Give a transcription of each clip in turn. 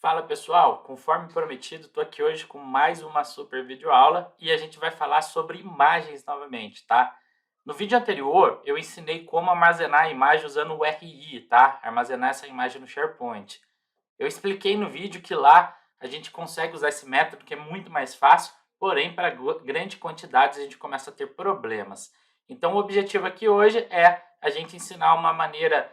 Fala pessoal, conforme prometido, estou aqui hoje com mais uma super videoaula e a gente vai falar sobre imagens novamente, tá? No vídeo anterior eu ensinei como armazenar a imagem usando o RI, tá? Armazenar essa imagem no SharePoint. Eu expliquei no vídeo que lá a gente consegue usar esse método que é muito mais fácil, porém para grandes quantidades a gente começa a ter problemas. Então o objetivo aqui hoje é a gente ensinar uma maneira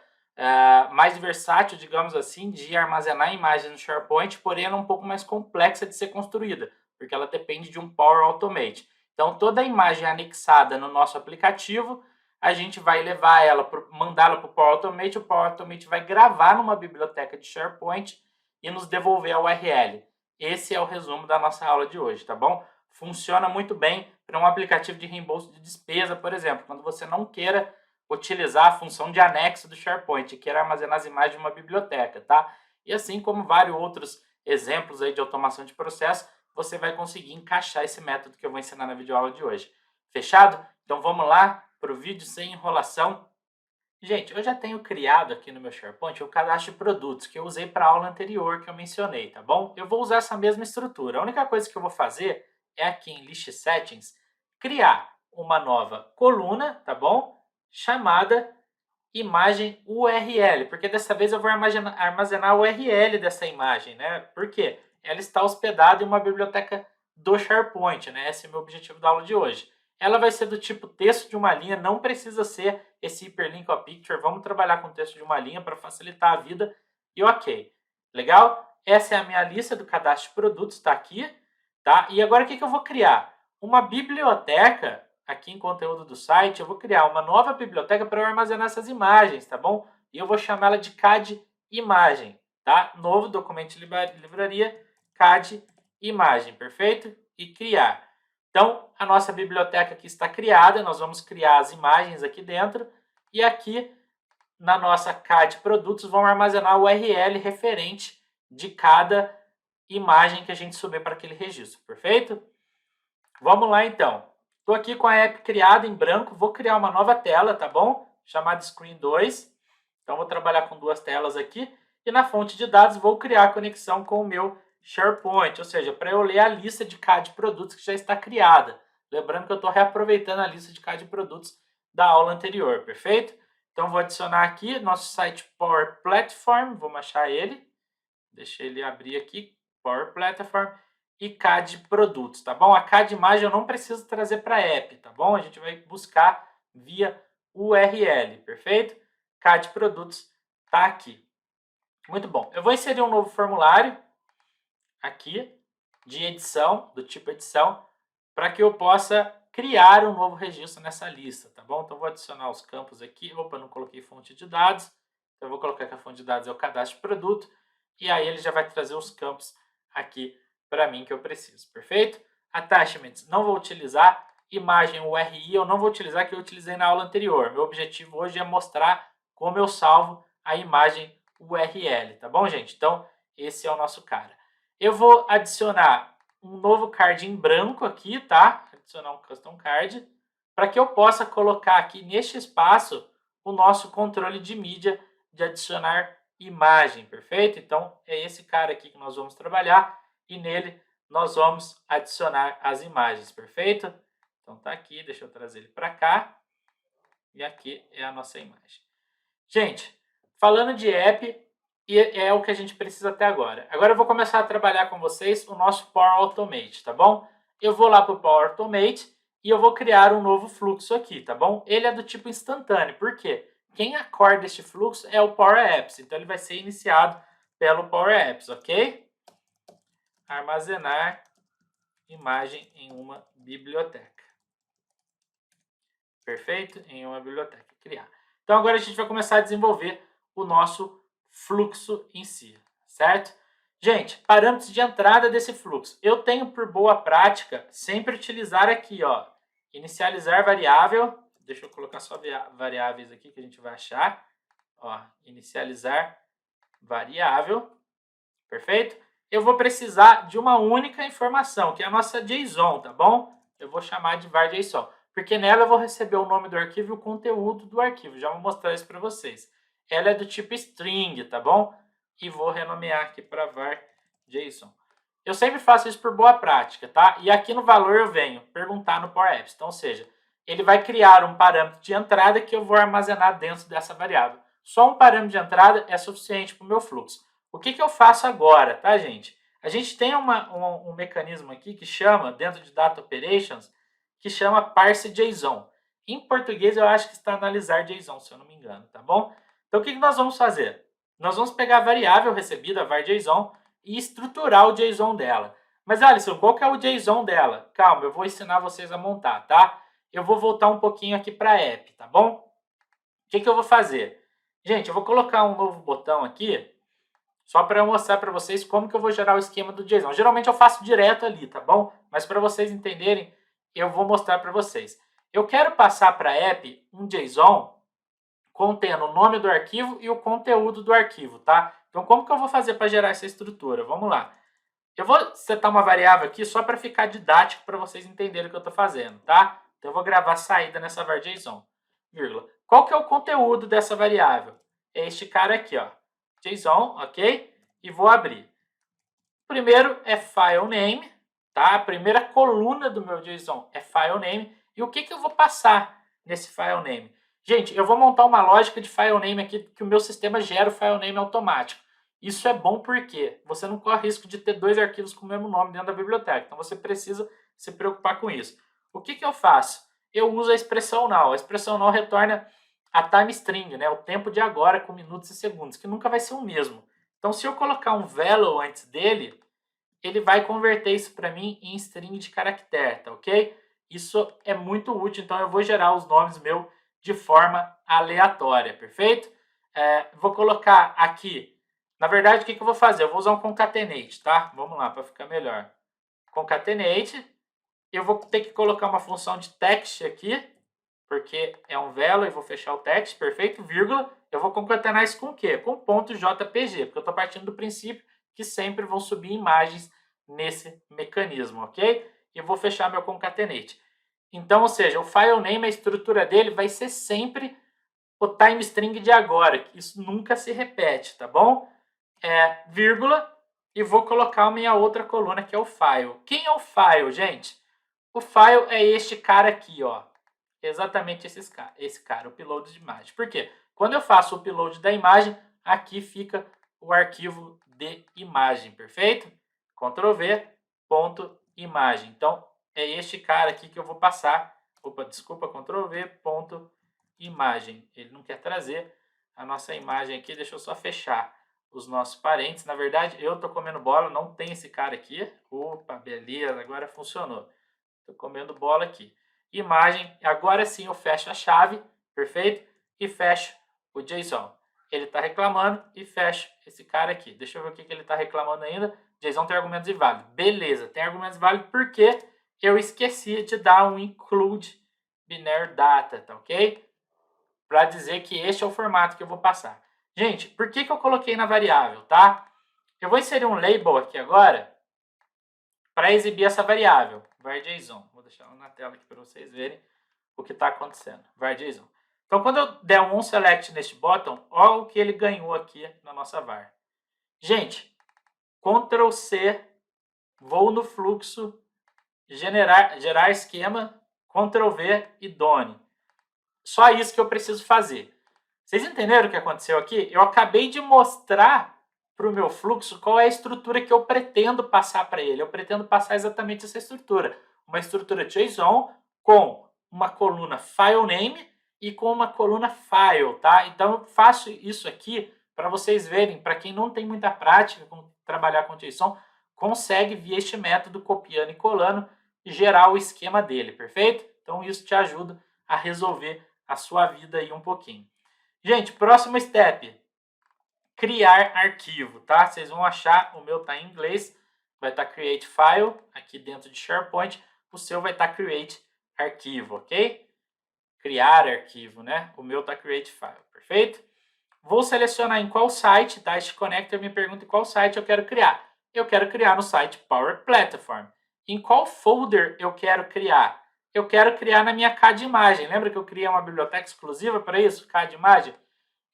mais versátil, digamos assim, de armazenar imagens no SharePoint, porém ela é um pouco mais complexa de ser construída, porque ela depende de um Power Automate. Então toda a imagem anexada no nosso aplicativo, a gente vai levar ela, mandá-la para o Power Automate, o Power Automate vai gravar numa biblioteca de SharePoint e nos devolver a URL. Esse é o resumo da nossa aula de hoje, tá bom? Funciona muito bem para um aplicativo de reembolso de despesa, por exemplo, quando você não queira utilizar a função de anexo do SharePoint, que era armazenar as imagens de uma biblioteca, tá? E assim como vários outros exemplos aí de automação de processo, você vai conseguir encaixar esse método que eu vou ensinar na videoaula de hoje. Fechado? Então vamos lá para o vídeo sem enrolação. Gente, eu já tenho criado aqui no meu SharePoint o cadastro de produtos que eu usei para a aula anterior que eu mencionei, tá bom? Eu vou usar essa mesma estrutura. A única coisa que eu vou fazer é aqui em List Settings, criar uma nova coluna, tá bom? Chamada imagem URL, porque dessa vez eu vou armazenar a URL dessa imagem, né? Por quê? Ela está hospedada em uma biblioteca do SharePoint, né? Esse é o meu objetivo da aula de hoje. Ela vai ser do tipo texto de uma linha, não precisa ser esse hyperlink a picture. Vamos trabalhar com texto de uma linha para facilitar a vida e ok. Legal? Essa é a minha lista do cadastro de produtos, está aqui, tá? E agora o que eu vou criar? Uma biblioteca aqui em conteúdo do site, eu vou criar uma nova biblioteca para eu armazenar essas imagens, tá bom? E eu vou chamar ela de CAD imagem, tá? Novo documento de livraria, CAD imagem, perfeito? E criar. Então, a nossa biblioteca aqui está criada, nós vamos criar as imagens aqui dentro e aqui na nossa CAD produtos vamos armazenar o URL referente de cada imagem que a gente subir para aquele registro, perfeito? Vamos lá então. Estou aqui com a app criada em branco, vou criar uma nova tela, tá bom? Chamada Screen 2. Então vou trabalhar com duas telas aqui e na fonte de dados vou criar a conexão com o meu SharePoint, ou seja, para eu ler a lista de CAD produtos que já está criada. Lembrando que eu estou reaproveitando a lista de CAD produtos da aula anterior, perfeito? Então vou adicionar aqui nosso site Power Platform, vou achar ele. Deixa ele abrir aqui, Power Platform e CAD produtos, tá bom? A CAD imagem eu não preciso trazer para a app, tá bom? A gente vai buscar via URL, perfeito? CAD produtos tá aqui. Muito bom. Eu vou inserir um novo formulário aqui de edição, do tipo edição, para que eu possa criar um novo registro nessa lista, tá bom? Então vou adicionar os campos aqui. Opa, não coloquei fonte de dados. Então eu vou colocar que a fonte de dados é o cadastro de produto e aí ele já vai trazer os campos aqui para mim que eu preciso, perfeito? Attachments, não vou utilizar. Imagem URI, eu não vou utilizar, que eu utilizei na aula anterior. Meu objetivo hoje é mostrar como eu salvo a imagem URL, tá bom, gente? Então, esse é o nosso cara. Eu vou adicionar um novo card em branco aqui, tá? Adicionar um custom card, para que eu possa colocar aqui neste espaço o nosso controle de mídia de adicionar imagem, perfeito? Então, é esse cara aqui que nós vamos trabalhar e nele nós vamos adicionar as imagens, perfeito? Então, tá aqui, deixa eu trazer ele para cá. E aqui é a nossa imagem. Gente, falando de app, é o que a gente precisa até agora. Agora eu vou começar a trabalhar com vocês o nosso Power Automate, tá bom? Eu vou lá para o Power Automate e eu vou criar um novo fluxo aqui, tá bom? Ele é do tipo instantâneo, por quê? Quem acorda este fluxo é o Power Apps, então ele vai ser iniciado pelo Power Apps, ok? Armazenar imagem em uma biblioteca. Perfeito? Em uma biblioteca. Criar. Então agora a gente vai começar a desenvolver o nosso fluxo em si, certo? Gente, parâmetros de entrada desse fluxo. Eu tenho por boa prática sempre utilizar aqui, ó, inicializar variável. Deixa eu colocar só variáveis aqui que a gente vai achar. Ó, inicializar variável. Perfeito? Eu vou precisar de uma única informação, que é a nossa JSON, tá bom? Eu vou chamar de var JSON, porque nela eu vou receber o nome do arquivo e o conteúdo do arquivo. Já vou mostrar isso para vocês. Ela é do tipo string, tá bom? E vou renomear aqui para var JSON. Eu sempre faço isso por boa prática, tá? E aqui no valor eu venho perguntar no Power Apps. Então, ou seja, ele vai criar um parâmetro de entrada que eu vou armazenar dentro dessa variável. Só um parâmetro de entrada é suficiente para o meu fluxo. O que eu faço agora, tá, gente? A gente tem um mecanismo aqui que chama, dentro de Data Operations, que chama Parse JSON. Em português, eu acho que está analisar JSON, se eu não me engano, tá bom? Então, o que nós vamos fazer? Nós vamos pegar a variável recebida, a var JSON, e estruturar o JSON dela. Mas, Alisson, qual que é o JSON dela? Calma, eu vou ensinar vocês a montar, tá? Eu vou voltar um pouquinho aqui para a app, tá bom? O que eu vou fazer? Gente, eu vou colocar um novo botão aqui, só para eu mostrar para vocês como que eu vou gerar o esquema do JSON. Geralmente eu faço direto ali, tá bom? Mas para vocês entenderem, eu vou mostrar para vocês. Eu quero passar para a app um JSON contendo o nome do arquivo e o conteúdo do arquivo, tá? Então, como que eu vou fazer para gerar essa estrutura? Vamos lá. Eu vou setar uma variável aqui só para ficar didático para vocês entenderem o que eu estou fazendo, tá? Então, eu vou gravar saída nessa var JSON, vírgula. Qual que é o conteúdo dessa variável? É este cara aqui, ó. JSON, ok? E vou abrir. Primeiro é file name, tá? A primeira coluna do meu JSON é file name. E o que eu vou passar nesse file name? Gente, eu vou montar uma lógica de file name aqui que o meu sistema gera o file name automático. Isso é bom porque você não corre risco de ter dois arquivos com o mesmo nome dentro da biblioteca. Então você precisa se preocupar com isso. O que eu faço? Eu uso a expressão now. A expressão now retorna a time string, né? O tempo de agora com minutos e segundos, que nunca vai ser o mesmo. Então, se eu colocar um value antes dele, ele vai converter isso para mim em string de caractere, tá ok? Isso é muito útil, então eu vou gerar os nomes meus de forma aleatória, perfeito? Vou colocar aqui, na verdade, o que eu vou fazer? Eu vou usar um concatenate, tá? Vamos lá, para ficar melhor. Concatenate, eu vou ter que colocar uma função de text aqui, porque é um value e vou fechar o text, perfeito, vírgula. Eu vou concatenar isso com o quê? Com ponto .jpg, porque eu estou partindo do princípio que sempre vão subir imagens nesse mecanismo, ok? E vou fechar meu concatenate. Então, ou seja, o file name, a estrutura dele vai ser sempre o time string de agora, que isso nunca se repete, tá bom? Vírgula, e vou colocar a minha outra coluna, que é o file. Quem é o file, gente? O file é este cara aqui, ó. Exatamente esse cara, o upload de imagem. Por quê? Quando eu faço o upload da imagem, aqui fica o arquivo de imagem, perfeito? Ctrl V, ponto imagem. Então, é este cara aqui que eu vou passar. Opa, desculpa, Ctrl V, ponto imagem. Ele não quer trazer a nossa imagem aqui, deixa eu só fechar os nossos parentes. Na verdade, eu estou comendo bola, não tem esse cara aqui. Opa, beleza, agora funcionou. Estou comendo bola aqui. Imagem, agora sim eu fecho a chave, perfeito? E fecho o JSON. Ele está reclamando e fecho esse cara aqui. Deixa eu ver o que ele está reclamando ainda. JSON tem argumentos inválidos. Beleza, tem argumentos válidos porque eu esqueci de dar um include binary data, tá ok? Para dizer que este é o formato que eu vou passar. Gente, por que eu coloquei na variável, tá? Eu vou inserir um label aqui agora para exibir essa variável, var_json. Vou deixar ela na tela aqui para vocês verem o que está acontecendo, var_json. Então, quando eu der um onSelect neste bottom, olha o que ele ganhou aqui na nossa var. Gente, Ctrl C, vou no fluxo, gerar esquema, Ctrl V e done. Só isso que eu preciso fazer. Vocês entenderam o que aconteceu aqui? Eu acabei de mostrar para o meu fluxo qual é a estrutura que eu pretendo passar para ele. Eu pretendo passar exatamente essa estrutura. Uma estrutura JSON com uma coluna file name e com uma coluna file, tá? Então, eu faço isso aqui para vocês verem, para quem não tem muita prática com trabalhar com JSON, consegue, via este método, copiando e colando, gerar o esquema dele, perfeito? Então, isso te ajuda a resolver a sua vida aí um pouquinho. Gente, próximo step, criar arquivo, tá? Vocês vão achar, o meu tá em inglês, vai estar create file, aqui dentro de SharePoint, o seu vai estar create arquivo, ok? Criar arquivo, né? O meu tá create file, perfeito? Vou selecionar em qual site, tá? Este connector me pergunta em qual site eu quero criar. Eu quero criar no site Power Platform. Em qual folder eu quero criar? Eu quero criar na minha CAD imagem. Lembra que eu criei uma biblioteca exclusiva para isso, CAD imagem?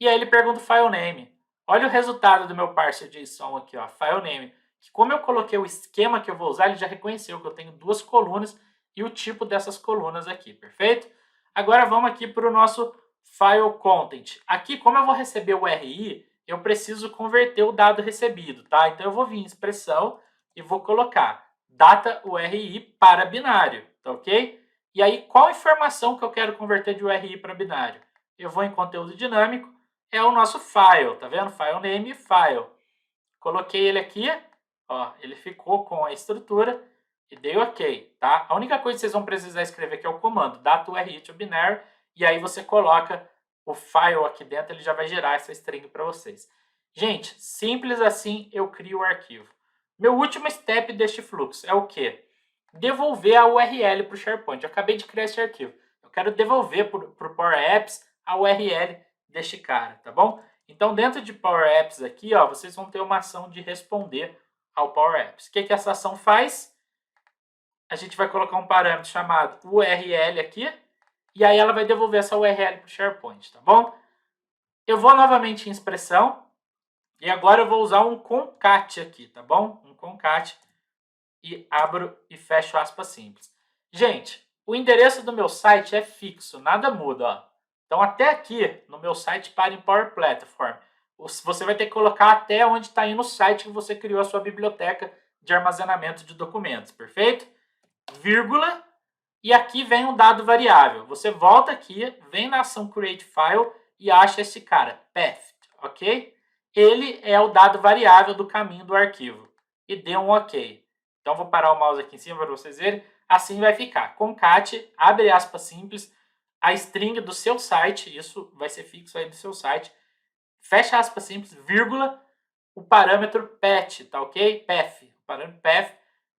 E aí ele pergunta o file name. Olha o resultado do meu parser JSON aqui, ó, file name. O que como eu coloquei o esquema que eu vou usar, ele já reconheceu que eu tenho 2 colunas e o tipo dessas colunas aqui, perfeito? Agora vamos aqui para o nosso file content. Aqui, como eu vou receber o RI, eu preciso converter o dado recebido, tá? Então eu vou vir em expressão e vou colocar data URI para binário, tá ok? E aí, qual informação que eu quero converter de URI para binário? Eu vou em conteúdo dinâmico, é o nosso file, tá vendo? File name e file. Coloquei ele aqui, ó, ele ficou com a estrutura e dei OK, tá? A única coisa que vocês vão precisar escrever aqui é o comando data URI to binary, e aí você coloca o file aqui dentro, ele já vai gerar essa string para vocês. Gente, simples assim eu crio o arquivo. Meu último step deste fluxo é o quê? Devolver a URL para o SharePoint. Eu acabei de criar esse arquivo. Eu quero devolver para o Power Apps a URL deste cara, tá bom? Então, dentro de Power Apps aqui, ó, vocês vão ter uma ação de responder ao Power Apps. O que essa ação faz? A gente vai colocar um parâmetro chamado URL aqui, e aí ela vai devolver essa URL para o SharePoint, tá bom? Eu vou novamente em expressão, e agora eu vou usar um concat aqui, tá bom? Um concat, e abro e fecho aspas simples. Gente, o endereço do meu site é fixo, nada muda, ó. Então, até aqui, no meu site para em Power Platform, você vai ter que colocar até onde está indo o site que você criou a sua biblioteca de armazenamento de documentos, perfeito? Vírgula, e aqui vem um dado variável. Você volta aqui, vem na ação Create File e acha esse cara, path, ok? Ele é o dado variável do caminho do arquivo. E dê um OK. Então, vou parar o mouse aqui em cima para vocês verem. Assim vai ficar. Concat, abre aspas simples, a string do seu site, isso vai ser fixo aí do seu site, fecha aspas simples, vírgula, o parâmetro path, tá ok? Path, o parâmetro path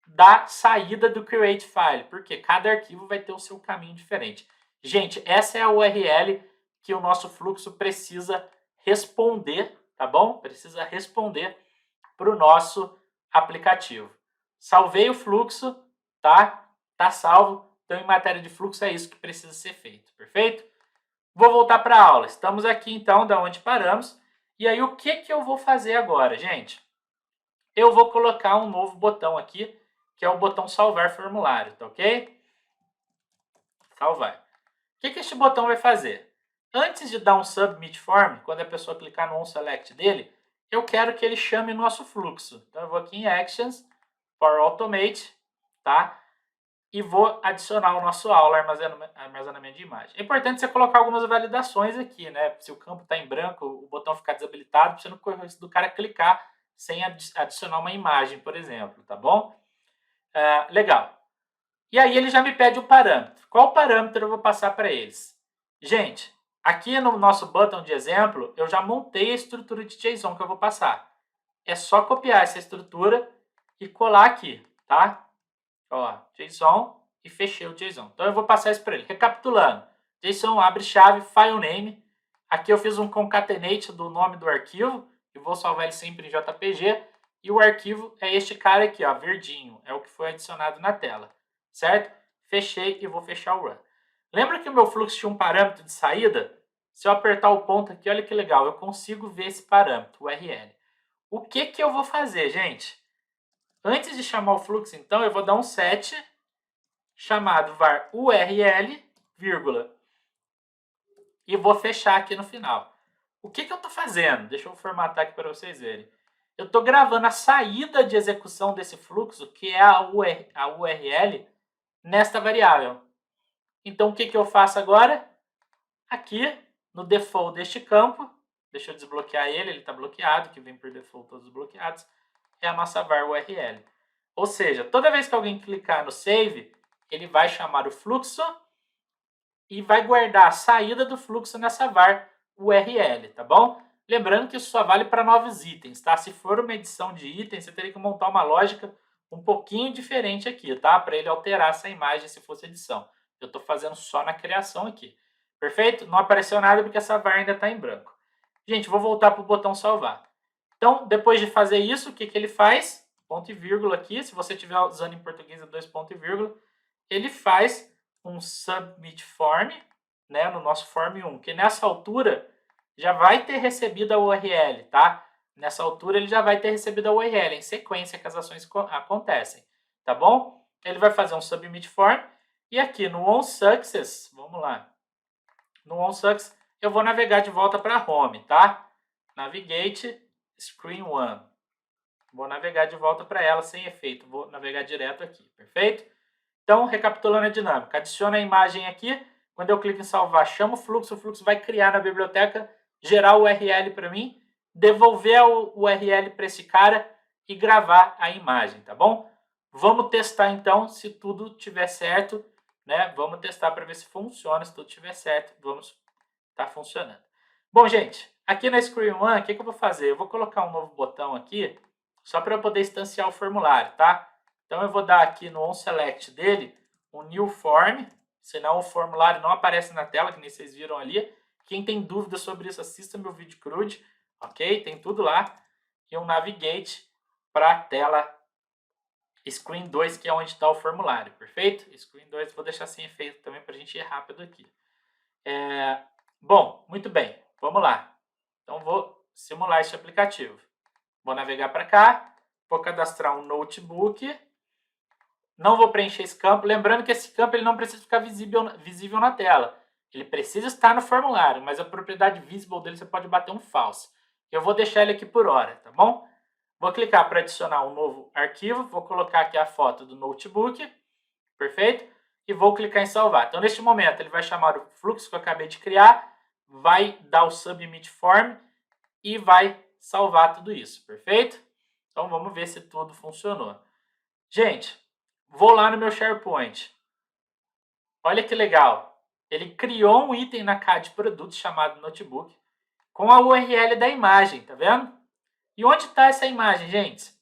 da saída do create file, porque cada arquivo vai ter o seu caminho diferente. Gente, essa é a URL que o nosso fluxo precisa responder, tá bom? Precisa responder para o nosso aplicativo. Salvei o fluxo, tá? Tá salvo. Então, em matéria de fluxo, é isso que precisa ser feito, perfeito? Vou voltar para a aula. Estamos aqui, então, da onde paramos. E aí, o que eu vou fazer agora, gente? Eu vou colocar um novo botão aqui, que é o botão salvar formulário, tá ok? Salvar. O que este botão vai fazer? Antes de dar um submit form, quando a pessoa clicar no onSelect dele, eu quero que ele chame nosso fluxo. Então, eu vou aqui em Actions, Power Automate, tá? E vou adicionar o nosso aula armazenamento de imagem. É importante você colocar algumas validações aqui, né? Se o campo está em branco, o botão ficar desabilitado, para você não correr o risco do cara clicar sem adicionar uma imagem, por exemplo, tá bom? Legal. E aí ele já me pede um parâmetro. Qual parâmetro eu vou passar para eles? Gente, aqui no nosso botão de exemplo, eu já montei a estrutura de JSON que eu vou passar. É só copiar essa estrutura e colar aqui, tá? Ó, JSON e fechei o JSON. Então eu vou passar isso para ele. Recapitulando, JSON abre chave, file name. Aqui eu fiz um concatenate do nome do arquivo e vou salvar ele sempre em JPG. E o arquivo é este cara aqui, ó, verdinho. É o que foi adicionado na tela, certo? Fechei e vou fechar o run. Lembra que o meu fluxo tinha um parâmetro de saída? Se eu apertar o ponto aqui, olha que legal, eu consigo ver esse parâmetro, o URL. O que eu vou fazer, gente? Antes de chamar o fluxo, então, eu vou dar um set chamado var URL, vírgula, e vou fechar aqui no final. O que eu estou fazendo? Deixa eu formatar aqui para vocês verem. Eu estou gravando a saída de execução desse fluxo, que é a URL, nesta variável. Então, o que eu faço agora? Aqui, no default deste campo, deixa eu desbloquear ele está bloqueado, que vem por default todos bloqueados, é a nossa var URL. Ou seja, toda vez que alguém clicar no save, ele vai chamar o fluxo e vai guardar a saída do fluxo nessa var URL, tá bom? Lembrando que isso só vale para novos itens, tá? Se for uma edição de itens, você teria que montar uma lógica um pouquinho diferente aqui, tá? Para ele alterar essa imagem se fosse edição. Eu estou fazendo só na criação aqui. Perfeito? Não apareceu nada porque essa var ainda está em branco. Gente, vou voltar para o botão salvar. Então, depois de fazer isso, o que ele faz? Ponto e vírgula aqui, se você estiver usando em português é 2 ponto e vírgula, ele faz um submit form, né, no nosso form 1, que nessa altura já vai ter recebido a URL, tá? Nessa altura ele já vai ter recebido a URL, em sequência que as ações acontecem, tá bom? Ele vai fazer um submit form e aqui no onSuccess, vamos lá, no onSuccess eu vou navegar de volta para home, tá? Navigate screen 1. Vou navegar de volta para ela sem efeito, vou navegar direto aqui, perfeito? Então, recapitulando a dinâmica, adiciona a imagem aqui, quando eu clico em salvar, chama o fluxo vai criar na biblioteca, gerar o URL para mim, devolver o URL para esse cara e gravar a imagem, tá bom? Vamos testar então se tudo tiver certo, né? Vamos testar para ver se funciona, se tudo tiver certo, vamos tá funcionando. Bom, gente, aqui na Screen One, o que eu vou fazer? Eu vou colocar um novo botão aqui, só para eu poder instanciar o formulário, tá? Então eu vou dar aqui no onSelect dele um New Form, senão o formulário não aparece na tela, que nem vocês viram ali. Quem tem dúvida sobre isso, assista meu vídeo crude, ok? Tem tudo lá. E um Navigate para a tela Screen 2, que é onde está o formulário, perfeito? Screen 2, vou deixar sem efeito também para a gente ir rápido aqui. Bom, muito bem, vamos lá. Então vou simular esse aplicativo. Vou navegar para cá, vou cadastrar um notebook. Não vou preencher esse campo. Lembrando que esse campo ele não precisa ficar visível na tela. Ele precisa estar no formulário, mas a propriedade visible dele você pode bater um false. Eu vou deixar ele aqui por hora, tá bom? Vou clicar para adicionar um novo arquivo. Vou colocar aqui a foto do notebook. Perfeito? E vou clicar em salvar. Então, neste momento, ele vai chamar o fluxo que eu acabei de criar, vai dar o submit form e vai salvar tudo isso. Perfeito? Então, vamos ver se tudo funcionou. Gente, vou lá no meu SharePoint. Olha que legal. Ele criou um item na CAD produtos chamado notebook com a URL da imagem, tá vendo? E onde está essa imagem, gente?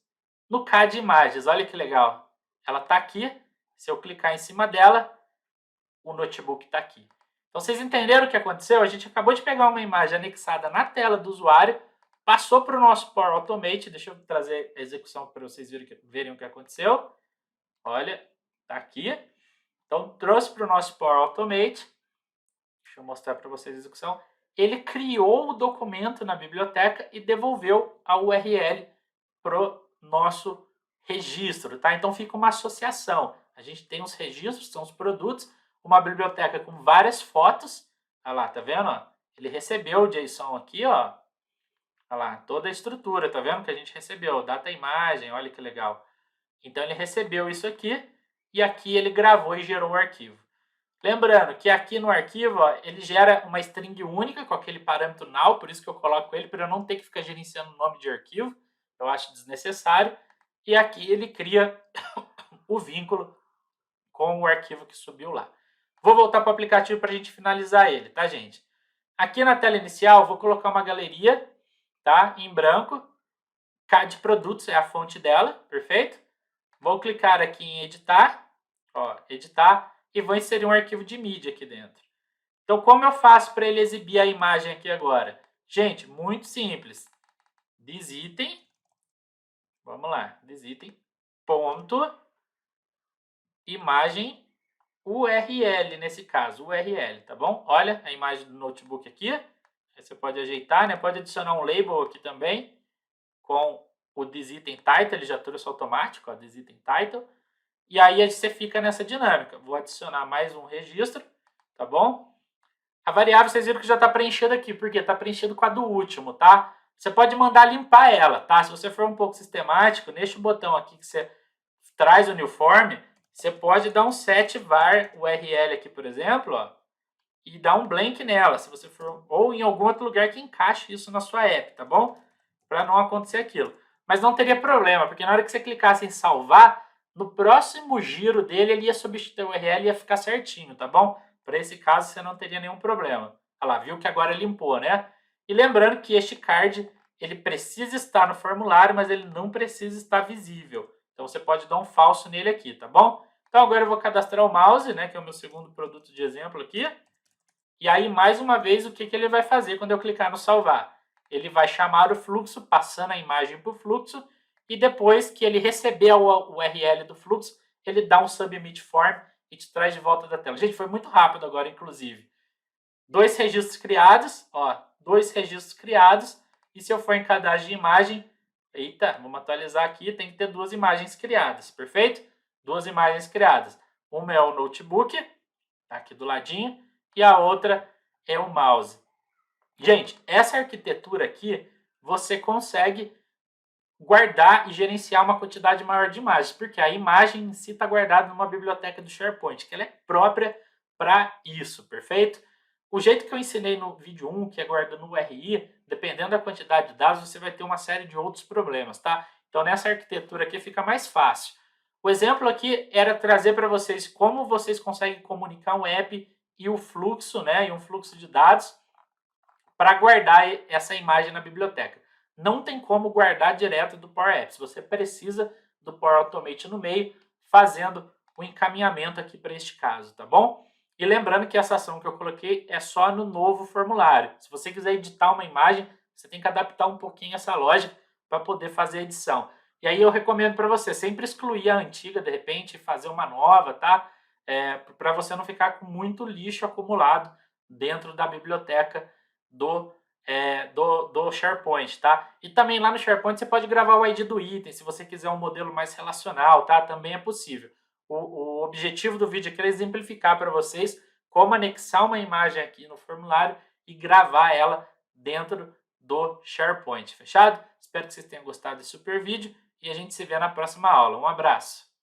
No CAD Imagens, olha que legal. Ela está aqui. Se eu clicar em cima dela, o notebook está aqui. Então, vocês entenderam o que aconteceu? A gente acabou de pegar uma imagem anexada na tela do usuário, passou para o nosso Power Automate. Deixa eu trazer a execução para vocês verem o que aconteceu. Olha, está aqui. Então, trouxe para o nosso Power Automate. Deixa eu mostrar para vocês a execução. Ele criou o documento na biblioteca e devolveu a URL para o nosso registro, tá? Então, fica uma associação. A gente tem os registros, são os produtos, uma biblioteca com várias fotos. Olha lá, tá vendo? Ele recebeu o JSON aqui, ó. Olha lá, toda a estrutura, tá vendo que a gente recebeu? Data imagem, olha que legal. Então, ele recebeu isso aqui e aqui ele gravou e gerou o arquivo. Lembrando que aqui no arquivo, ó, ele gera uma string única com aquele parâmetro null, por isso que eu coloco ele, para eu não ter que ficar gerenciando o nome de arquivo. Eu acho desnecessário. E aqui ele cria o vínculo com o arquivo que subiu lá. Vou voltar para o aplicativo para a gente finalizar ele, tá, gente? Aqui na tela inicial, vou colocar uma galeria, tá, em branco. CAD Produtos é a fonte dela, perfeito? Vou clicar aqui em editar, ó, editar, e vou inserir um arquivo de mídia aqui dentro. Então, como eu faço para ele exibir a imagem aqui agora? Gente, muito simples. Desitem, vamos lá, desitem, ponto, imagem, URL nesse caso, URL, tá bom? Olha a imagem do notebook aqui. Aí você pode ajeitar, né? Pode adicionar um label aqui também com o desitem title, ele já trouxe automático, ó, desitem title. E aí você fica nessa dinâmica. Vou adicionar mais um registro, tá bom? A variável, vocês viram que já está preenchida aqui, porque está preenchido com a do último, tá? Você pode mandar limpar ela, tá? Se você for um pouco sistemático, neste botão aqui que você traz o new form, você pode dar um set var URL aqui, por exemplo, ó, e dar um blank nela, se você for, ou em algum outro lugar que encaixe isso na sua app, tá bom? Para não acontecer aquilo. Mas não teria problema, porque na hora que você clicasse em salvar, no próximo giro dele, ele ia substituir o URL e ia ficar certinho, tá bom? Para esse caso, você não teria nenhum problema. Olha lá, viu que agora limpou, né? E lembrando que este card, ele precisa estar no formulário, mas ele não precisa estar visível. Então, você pode dar um falso nele aqui, tá bom? Então, agora eu vou cadastrar o mouse, né? Que é o meu segundo produto de exemplo aqui. E aí, mais uma vez, o que ele vai fazer quando eu clicar no salvar? Ele vai chamar o fluxo, passando a imagem para o fluxo, e depois que ele receber o URL do fluxo, ele dá um submit form e te traz de volta da tela. Gente, foi muito rápido agora, inclusive. 2 registros criados, ó, 2 registros criados, E se eu for em cadastro de imagem, eita, vamos atualizar aqui, tem que ter 2 imagens criadas, perfeito? 2 imagens criadas. Uma é o notebook, tá aqui do ladinho, e a outra é o mouse. Gente, essa arquitetura aqui, você consegue guardar e gerenciar uma quantidade maior de imagens, porque a imagem em si está guardada numa biblioteca do SharePoint, que ela é própria para isso, perfeito? O jeito que eu ensinei no vídeo 1, que é guardando no URI, dependendo da quantidade de dados, você vai ter uma série de outros problemas, tá? Então, nessa arquitetura aqui fica mais fácil. O exemplo aqui era trazer para vocês como vocês conseguem comunicar um app e o fluxo, né, e um fluxo de dados para guardar essa imagem na biblioteca. Não tem como guardar direto do Power Apps. Você precisa do Power Automate no meio, fazendo o encaminhamento aqui para este caso, tá bom? E lembrando que essa ação que eu coloquei é só no novo formulário. Se você quiser editar uma imagem, você tem que adaptar um pouquinho essa lógica para poder fazer a edição. E aí eu recomendo para você sempre excluir a antiga, de repente, e fazer uma nova, tá? Para você não ficar com muito lixo acumulado dentro da biblioteca do SharePoint, tá? E também lá no SharePoint você pode gravar o ID do item, se você quiser um modelo mais relacional, tá? Também é possível. O objetivo do vídeo aqui é exemplificar para vocês como anexar uma imagem aqui no formulário e gravar ela dentro do SharePoint, fechado? Espero que vocês tenham gostado desse super vídeo e a gente se vê na próxima aula. Um abraço!